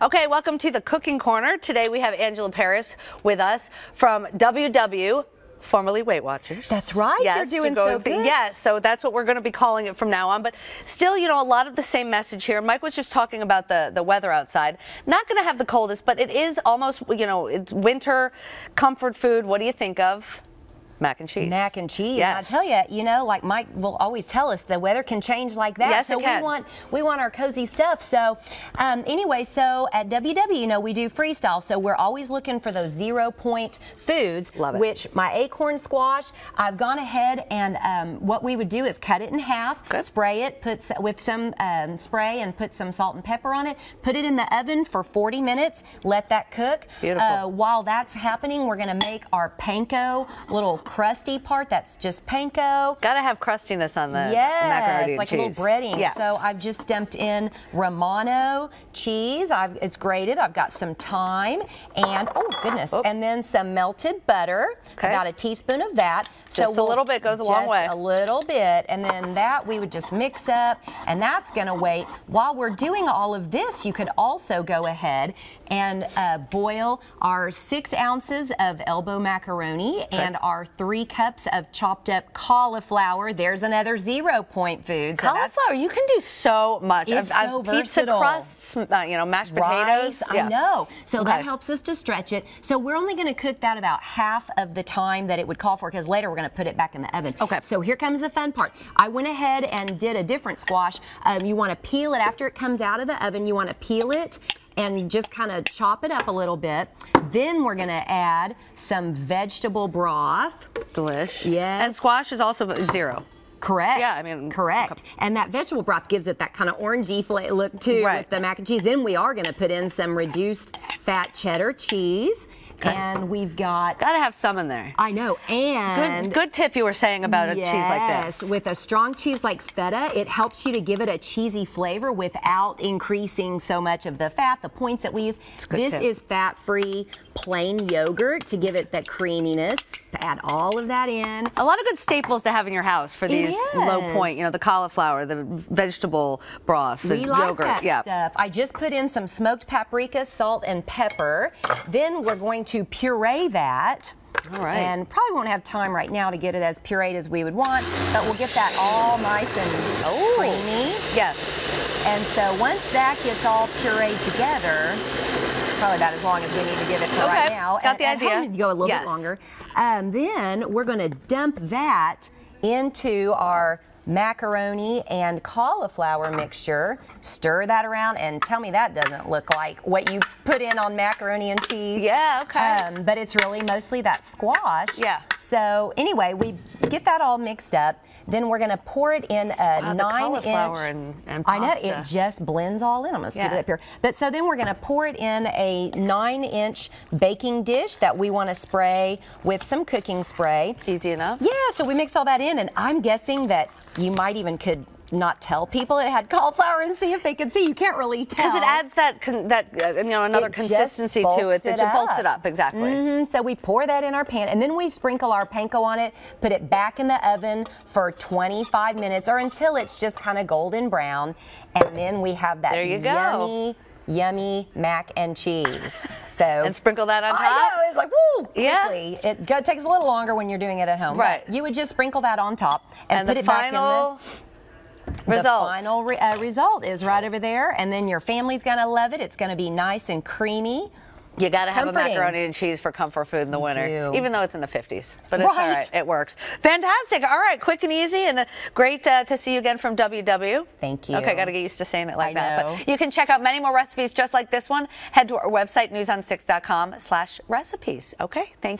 Okay, welcome to the Cooking Corner. Today we have Angela Paris with us from WW, formerly Weight Watchers. That's right. Yes, you're doing so good. Yes, so that's what we're going to be calling it from now on. But still, you know, a lot of the same message here. Mike was just talking about the weather outside. Not going to have the coldest, but it is almost, you know, it's winter comfort food. What do you think of? Mac and cheese. Mac and cheese. Yes. I tell you, you know, like Mike will always tell us, the weather can change like that. Yes, so it can. we want our cozy stuff. So anyway, so at WW, you know, we do freestyle. So we're always looking for those 0-point foods. Love it. Which my acorn squash, I've gone ahead and what we would do is cut it in half, Good. spray it, with some spray and put some salt and pepper on it, put it in the oven for 40 minutes, let that cook. Beautiful. While that's happening, we're going to make our panko little crusty part. That's just panko. Got to have crustiness on the yes, macaroni and like cheese. a little breading. Yeah. So I've just dumped in Romano cheese. It's grated. I've got some thyme and oh goodness, and then some melted butter. Okay. About a teaspoon of that. Just a little bit goes a long way. Just a little bit, and then that we would just mix up, and that's going to wait. While we're doing all of this, you could also go ahead and boil our 6 ounces of elbow macaroni and our 3 cups of chopped up cauliflower. There's another 0-point food. So Cauliflower, you can do so much. It's so pizza versatile. crusts, you know, mashed potatoes. Rice, I know. So Okay. that helps us to stretch it. So we're only going to cook that about half of the time that it would call for, because later we're going to put it back in the oven. Okay. So here comes the fun part. I went ahead and did a different squash. You want to peel it after it comes out of the oven. You want to peel it and just kind of chop it up a little bit. Then we're going to add some vegetable broth. Delish. Yes. And squash is also 0. Correct. Yeah, I mean, correct. okay. And that vegetable broth gives it that kind of orangey look too, Right. with the mac and cheese. Then we are going to put in some reduced fat cheddar cheese. Okay. And we've got... Got to have some in there. I know. And... Good tip you were saying about a cheese like this. Yes, with a strong cheese like feta, it helps you to give it a cheesy flavor without increasing so much of the fat, the points that we use. This is fat-free, plain yogurt to give it that creaminess. Add all of that in. A lot of good staples to have in your house for these low point, you know, the cauliflower, the vegetable broth, the yogurt. Like that stuff. I just put in some smoked paprika, salt, and pepper. Then we're going to puree that. All right. And probably won't have time right now to get it as pureed as we would want, but we'll get that all nice and creamy. Yes. And so once that gets all pureed together, probably about as long as we need to give it for right now. Got the idea. Go a little bit longer. Then we're going to dump that into our macaroni and cauliflower mixture. Stir that around and tell me that doesn't look like what you put in on macaroni and cheese. Yeah, okay. But it's really mostly that squash. Yeah. So anyway, we get that all mixed up. Then we're going to pour it in a 9-inch. And I know, pasta. it just blends all in. I'm going to scoop it up here. But so then we're going to pour it in a 9-inch baking dish that we want to spray with some cooking spray. Easy enough. Yeah, so we mix all that in, and I'm guessing that you might even could not tell people it had cauliflower and see if they could see. You can't really tell. Because it adds that you know, another consistency to it that just bolts it up. Exactly. So we pour that in our pan, and then we sprinkle our panko on it, put it back in the oven for 25 minutes or until it's just kind of golden brown, and then we have that yummy mac and cheese. So and sprinkle that on top. I know, it's like woo, quickly. Yeah. It takes a little longer when you're doing it at home. Right. But you would just sprinkle that on top and put the it back in the result. The final result is right over there, and then your family's gonna love it. It's gonna be nice and creamy. You got to have a macaroni and cheese for comfort food in the winter, even though it's in the 50s. But it's all right. It works. Fantastic. All right, quick and easy, and great to see you again from WW. Thank you. Okay, got to get used to saying it like that. know. But you can check out many more recipes just like this one. Head to our website, newson6.com/recipes. Okay, thank you.